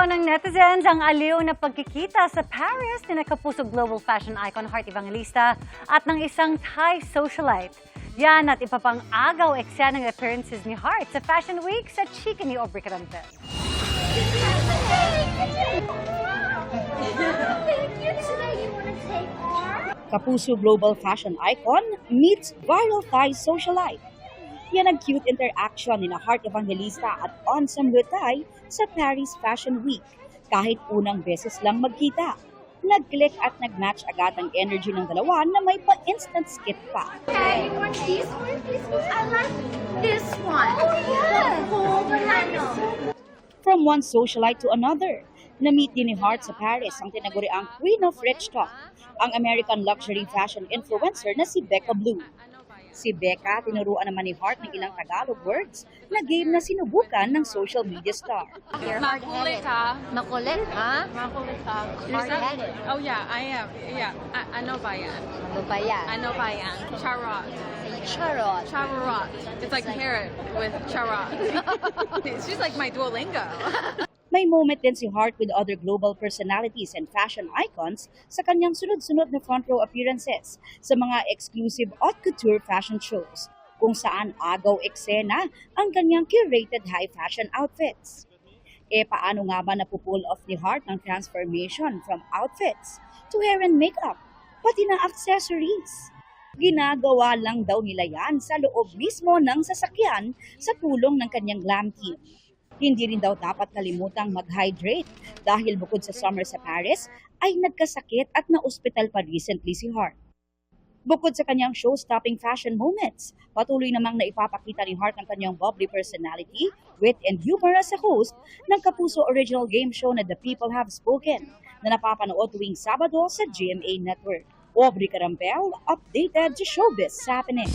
ng netizens ang aliw na pagkikita sa Paris ni Kapuso global fashion icon Heart Evangelista at ng isang Thai socialite. Yan at iba pang agaw eksenang appearances ni Heart sa Fashion Week sa chika ni Aubrey Carampel. Kapuso global fashion icon meets viral Thai socialite. Yan ang cute interaction ni Heart Evangelista at Onsam Thai sa Paris Fashion Week. Kahit unang beses lang magkita, nag-click at nag-match agad ang energy ng dalawa na may pa-instant skit pa. Okay, you want this one? This one? I like this one. Oh, yeah. The whole banana. From one socialite to another, na-meet din ni Heart sa Paris ang tinaguriang Queen of Rich Talk, ang American luxury fashion influencer na si Becca Blue. Si Becca, tinuruan naman ni Heart ng ilang Tagalog words na game na sinubukan ng social media star. Makulit ka. Makulit, ha? Makulit ka. Hard-headed. Oh yeah, I am. Yeah. Ano ba yan? Ano ba yan? Ano ba yan? Charot. Charot. Charot. It's like parrot with charot. She's like my Duolingo. May moment din si Heart with other global personalities and fashion icons sa kanyang sunod-sunod na front row appearances sa mga exclusive haute couture fashion shows, kung saan agaw eksena ang kanyang curated high fashion outfits. Paano nga ba napupull off ni Heart ng transformation from outfits to hair and makeup, pati na accessories? Ginagawa lang daw nila yan sa loob mismo ng sasakyan sa tulong ng kanyang glam team. Hindi rin daw dapat kalimutang mag-hydrate dahil bukod sa summer sa Paris, ay nagkasakit at na-ospital pa recently si Heart. Bukod sa kanyang show-stopping fashion moments, patuloy namang naipapakita ni Heart ang kanyang bubbly personality, wit and humor as a host ng Kapuso original game show na The People Have Spoken na napapanood tuwing Sabado sa GMA Network. Aubrey Carampel, updated to Showbiz Happening.